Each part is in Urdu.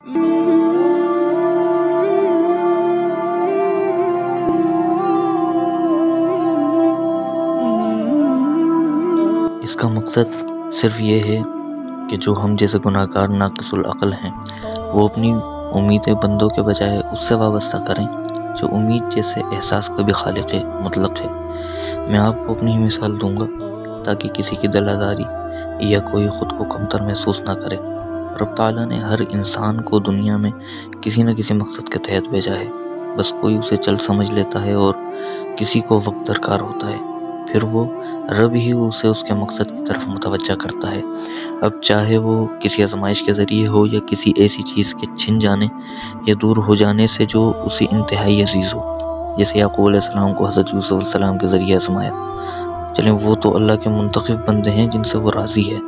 اس کا مقصد صرف یہ ہے کہ جو ہم جیسے گناہ گار ناقص العقل ہیں وہ اپنی امیدیں بندوں کے بجائے اس سے وابستہ کریں جو امید جیسے احساس کا بھی خالق مطلق ہے۔ میں آپ کو اپنی ہی مثال دوں گا تاکہ کسی کی دل آزاری یا کوئی خود کو کمتر محسوس نہ کرے۔ رب تعالیٰ نے ہر انسان کو دنیا میں کسی نہ کسی مقصد کے تحت بھیجا ہے، بس کوئی اسے چل سمجھ لیتا ہے اور کسی کو وقت درکار ہوتا ہے، پھر وہ رب ہی اسے اس کے مقصد کی طرف متوجہ کرتا ہے، اب چاہے وہ کسی آزمائش کے ذریعے ہو یا کسی ایسی چیز کے چھن جانے یا دور ہو جانے سے جو اسے انتہائی عزیز ہو، جیسے یعقوب علیہ السلام کو حضرت یوسف علیہ السلام کے ذریعے آزمایا۔ چلیں وہ تو اللہ کے منتخب بندے ہیں جن سے وہ راضی ہے،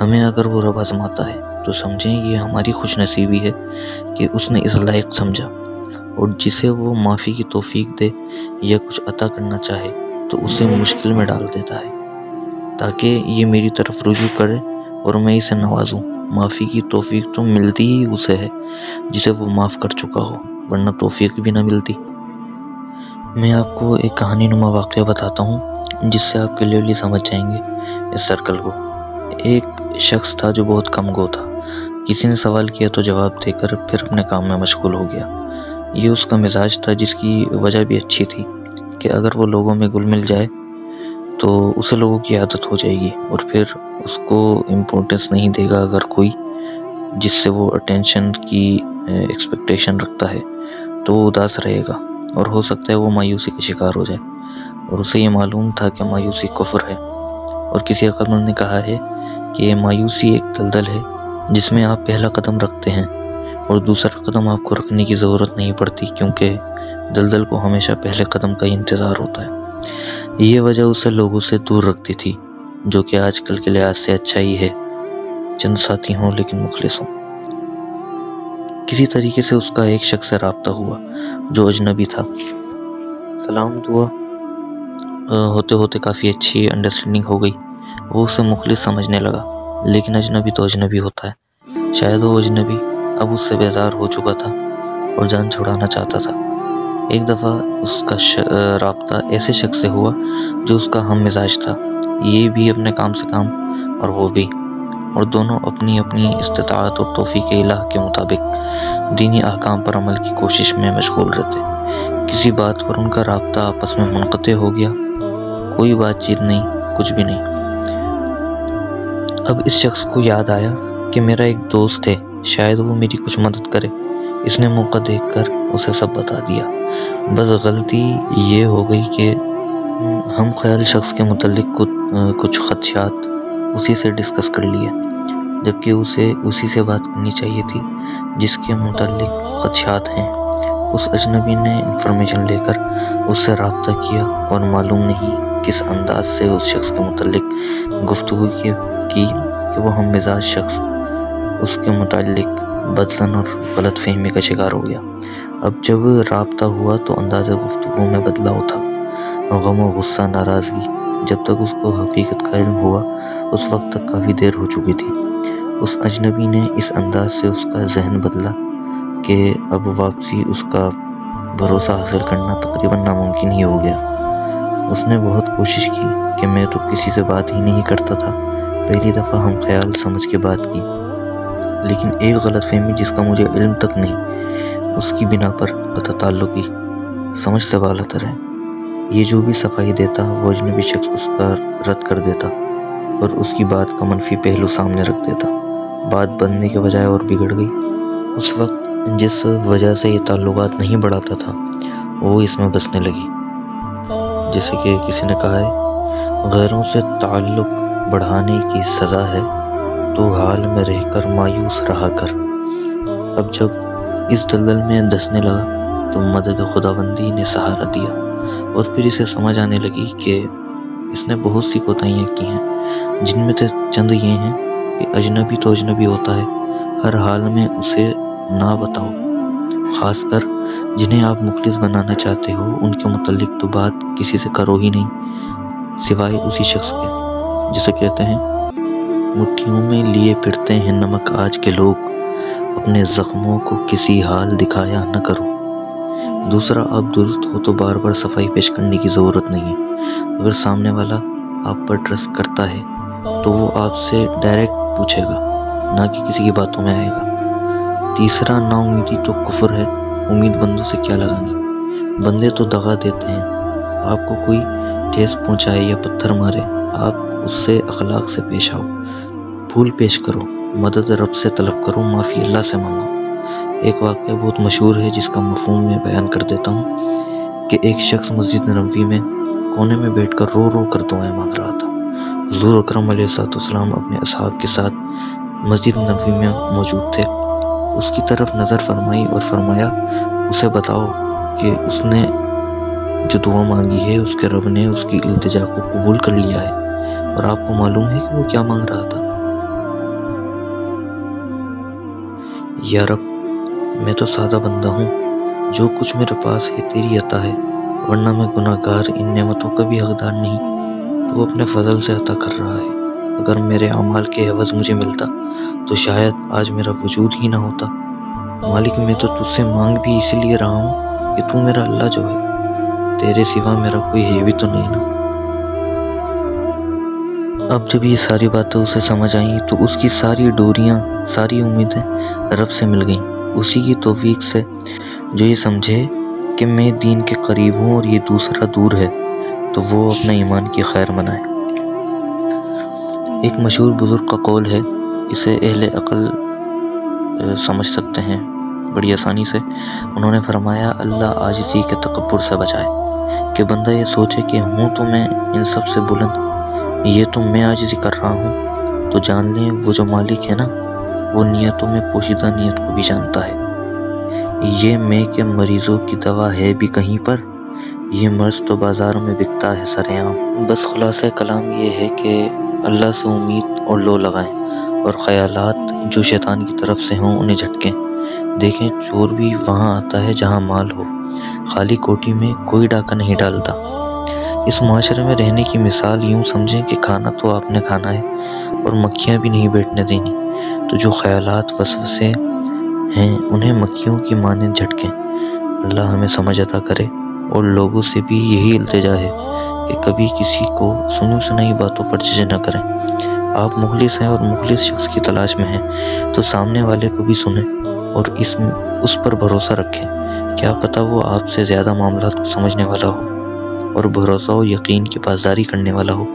ہمیں اگر وہ رب آزماتا ہے تو سمجھیں یہ ہماری خوش نصیبی ہے کہ اس نے اس لائق سمجھا، اور جسے وہ معافی کی توفیق دے یا کچھ عطا کرنا چاہے تو اسے مشکل میں ڈال دیتا ہے تاکہ یہ میری طرف رجوع کرے اور میں اسے نوازوں۔ معافی کی توفیق تو ملتی ہی اسے ہے جسے وہ معاف کر چکا ہو، ورنہ توفیق بھی نہ ملتی۔ میں آپ کو ایک کہانی نما واقعہ بتاتا ہوں جس سے آپ کلیئرلی سمجھ جائیں گے اس سرکل کو۔ ایک شخص تھا جو بہت کم گو تھا، کسی نے سوال کیا تو جواب دے کر پھر اپنے کام میں مشغول ہو گیا۔ یہ اس کا مزاج تھا جس کی وجہ بھی اچھی تھی کہ اگر وہ لوگوں میں گل مل جائے تو اسے لوگوں کی عادت ہو جائے گی اور پھر اس کو امپورٹنس نہیں دے گا اگر کوئی جس سے وہ اٹینشن کی ایکسپیکٹیشن رکھتا ہے تو وہ اداس رہے گا اور ہو سکتا ہے وہ مایوسی کا شکار ہو جائے، اور اسے یہ معلوم تھا کہ مایوسی کفر ہے، اور کسی عقل مند نے کہا ہے کہ یہ مایوسی ایک دلدل ہے جس میں آپ پہلا قدم رکھتے ہیں اور دوسرا قدم آپ کو رکھنے کی ضرورت نہیں پڑتی کیونکہ دلدل کو ہمیشہ پہلے قدم کا ہی انتظار ہوتا ہے۔ یہ وجہ اسے لوگوں سے دور رکھتی تھی، جو کہ آج کل کے لحاظ سے اچھا ہی ہے، چند ساتھی ہوں لیکن مخلص ہوں۔ کسی طریقے سے اس کا ایک شخص سے رابطہ ہوا جو اجنبی تھا۔ سلام دعا ہوتے ہوتے کافی اچھی انڈرسٹینڈنگ ہو گئی، وہ اسے مخلص سمجھنے لگا، لیکن اجنبی تو اجنبی ہوتا ہے۔ شاید وہ اجنبی اب اس سے بیزار ہو چکا تھا اور جان چھڑانا چاہتا تھا۔ ایک دفعہ اس کا رابطہ ایسے شخص سے ہوا جو اس کا ہم مزاج تھا، یہ بھی اپنے کام سے کام اور وہ بھی، اور دونوں اپنی اپنی استطاعت اور توفیق الہ کے مطابق دینی احکام پر عمل کی کوشش میں مشغول رہتے۔ کسی بات پر ان کا رابطہ آپس میں منقطع ہو گیا، کوئی بات چیت نہیں، کچھ بھی نہیں۔ اب اس شخص کو یاد آیا کہ میرا ایک دوست ہے، شاید وہ میری کچھ مدد کرے۔ اس نے موقع دیکھ کر اسے سب بتا دیا، بس غلطی یہ ہو گئی کہ ہم خیال شخص کے متعلق کچھ خدشات اسی سے ڈسکس کر لیے، جبکہ اسے اسی سے بات کرنی چاہیے تھی جس کے متعلق خدشات ہیں۔ اس اجنبی نے انفارمیشن لے کر اس سے رابطہ کیا اور معلوم نہیں کس انداز سے اس شخص کے متعلق گفتگو کی کہ وہ ہم مزاج شخص اس کے متعلق بدظن اور غلط فہمی کا شکار ہو گیا۔ اب جب رابطہ ہوا تو انداز گفتگو میں بدلاؤ تھا، غم و غصہ، ناراضگی۔ جب تک اس کو حقیقت کا علم ہوا اس وقت تک کافی دیر ہو چکی تھی۔ اس اجنبی نے اس انداز سے اس کا ذہن بدلا کہ اب واپسی اس کا بھروسہ حاصل کرنا تقریباً ناممکن ہی ہو گیا۔ اس نے بہت کوشش کی کہ میں تو کسی سے بات ہی نہیں کرتا تھا، پہلی دفعہ ہم خیال سمجھ کے بات کی، لیکن ایک غلط فہمی جس کا مجھے علم تک نہیں، اس کی بنا پر قطع تعلقی سمجھ سے بالاتر ہے۔ یہ جو بھی صفائی دیتا وہ اجنبی شخص اس کا رد کر دیتا اور اس کی بات کا منفی پہلو سامنے رکھ دیتا، بات بننے کے بجائے اور بگڑ گئی۔ اس وقت جس وجہ سے یہ تعلقات نہیں بڑھاتا تھا وہ اس میں بسنے لگی۔ جیسے کہ کسی نے کہا ہے، غیروں سے تعلق بڑھانے کی سزا ہے تو حال میں رہ کر مایوس رہا کر۔ اب جب اس دلدل میں دسنے لگا تو مدد خداوندی نے سہارا دیا اور پھر اسے سمجھ آنے لگی کہ اس نے بہت سی کوتاہیاں کی ہیں، جن میں سے چند یہ ہیں کہ اجنبی تو اجنبی ہوتا ہے، ہر حال میں اسے نہ بتاؤ، خاص کر جنہیں آپ مخلص بنانا چاہتے ہو ان کے متعلق تو بات کسی سے کرو ہی نہیں سوائے اسی شخص کے، جسے کہتے ہیں مٹھیوں میں لیے پھرتے ہیں نمک آج کے لوگ، اپنے زخموں کو کسی حال دکھایا نہ کرو۔ دوسرا، آپ درست ہو تو بار بار صفائی پیش کرنے کی ضرورت نہیں ہے۔ اگر سامنے والا آپ پر ٹرسٹ کرتا ہے تو وہ آپ سے ڈائریکٹ پوچھے گا، نہ کہ کسی کی باتوں میں آئے گا۔ تیسرا، نا امیدی تو کفر ہے، امید بندوں سے کیا لگانی؟ بندے تو دغا دیتے ہیں۔ آپ کو کوئی ٹھیس پہنچائے یا پتھر مارے، آپ اس سے اخلاق سے پیش آؤ، پھول پیش کرو، مدد رب سے طلب کرو، معافی اللہ سے مانگو۔ ایک واقعہ بہت مشہور ہے جس کا مفہوم میں بیان کر دیتا ہوں کہ ایک شخص مسجد نبوی میں کونے میں بیٹھ کر رو رو کر دعائیں مانگ رہا تھا۔ حضور اکرم علیہ السلام اپنے اصحاب کے ساتھ مسجد نبوی میں موجود تھے۔ اس کی طرف نظر فرمائی اور فرمایا، اسے بتاؤ کہ اس نے جو دعا مانگی ہے اس کے رب نے اس کی التجا کو قبول کر لیا ہے، اور آپ کو معلوم ہے کہ وہ کیا مانگ رہا تھا؟ یا رب، میں تو سادہ بندہ ہوں، جو کچھ میرے پاس ہے تیری عطا ہے، ورنہ میں گناہ گار ان نعمتوں کا بھی حقدار نہیں۔ تو وہ اپنے فضل سے عطا کر رہا ہے۔ اگر میرے اعمال کے عوض مجھے ملتا تو شاید آج میرا وجود ہی نہ ہوتا۔ مالک، میں تو تجھ سے مانگ بھی اسی لیے رہا ہوں کہ تو میرا اللہ جو ہے، تیرے سوا میرا کوئی ہے بھی تو نہیں نا۔ اب جب یہ ساری باتیں اسے سمجھ آئیں تو اس کی ساری ڈوریاں، ساری امیدیں رب سے مل گئیں۔ اسی کی توفیق سے جو یہ سمجھے کہ میں دین کے قریب ہوں اور یہ دوسرا دور ہے، تو وہ اپنا ایمان کی خیر منائے۔ ایک مشہور بزرگ کا قول ہے، اسے اہل عقل سمجھ سکتے ہیں بڑی آسانی سے۔ انہوں نے فرمایا، اللہ عاجزی کے تکبر سے بچائے، کہ بندہ یہ سوچے کہ ہوں تو میں ان سب سے بلند، یہ تو میں عاجزی کر رہا ہوں۔ تو جان لیں وہ جو مالک ہے نا، وہ نیتوں میں پوشیدہ نیت کو بھی جانتا ہے۔ یہ میں کہ مریضوں کی دوا ہے بھی کہیں پر، یہ مرض تو بازار میں بکتا ہے سر عام۔ بس خلاصہ کلام یہ ہے کہ اللہ سے امید اور لو لگائیں، اور خیالات جو شیطان کی طرف سے ہوں انہیں جھٹکیں۔ دیکھیں، چور بھی وہاں آتا ہے جہاں مال ہو، خالی کوٹھی میں کوئی ڈاکہ نہیں ڈالتا۔ اس معاشرے میں رہنے کی مثال یوں سمجھیں کہ کھانا تو آپ نے کھانا ہے اور مکھیاں بھی نہیں بیٹھنے دینی، تو جو خیالات وسوسے ہیں انہیں مکھیوں کی مانند جھٹکیں۔ اللہ ہمیں سمجھ عطا کرے، اور لوگوں سے بھی یہی التجا ہے کہ کبھی کسی کو سنی سنائی باتوں پر جج نہ کریں۔ آپ مخلص ہیں اور مخلص شخص کی تلاش میں ہیں تو سامنے والے کو بھی سنیں اور اس پر بھروسہ رکھیں۔ کیا پتہ وہ آپ سے زیادہ معاملات کو سمجھنے والا ہو اور بھروسہ و یقین کی پاسداری کرنے والا ہو۔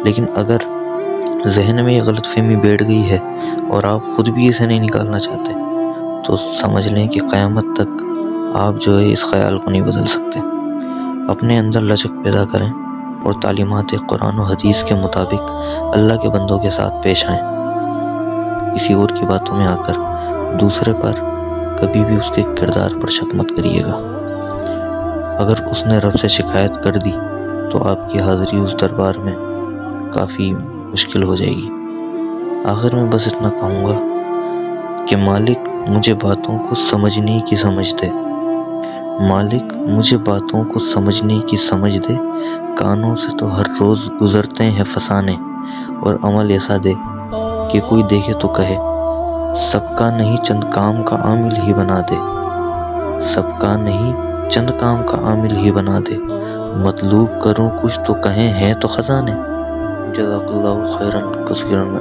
لیکن اگر ذہن میں یہ غلط فہمی بیٹھ گئی ہے اور آپ خود بھی اسے نہیں نکالنا چاہتے، تو سمجھ لیں کہ قیامت تک آپ جو ہے اس خیال کو نہیں بدل سکتے۔ اپنے اندر لچک پیدا کریں اور تعلیمات قرآن و حدیث کے مطابق اللہ کے بندوں کے ساتھ پیش آئیں۔ کسی اور کی باتوں میں آ کر دوسرے پر کبھی بھی اس کے کردار پر شک مت کریے گا۔ اگر اس نے رب سے شکایت کر دی تو آپ کی حاضری اس دربار میں کافی مشکل ہو جائے گی۔ آخر میں بس اتنا کہوں گا کہ مالک مجھے باتوں کو سمجھنے کی سمجھ دے، مالک مجھے باتوں کو سمجھنے کی سمجھ دے، کانوں سے تو ہر روز گزرتے ہیں فسانے، اور عمل ایسا دے کہ کوئی دیکھے تو کہے، سب کا نہیں چند کام کا عامل ہی بنا دے، سب کا نہیں چند کام کا عامل ہی بنا دے، مطلوب کروں کچھ تو کہیں ہیں تو خزانے۔ جزاک اللہ خیرن کثیرن۔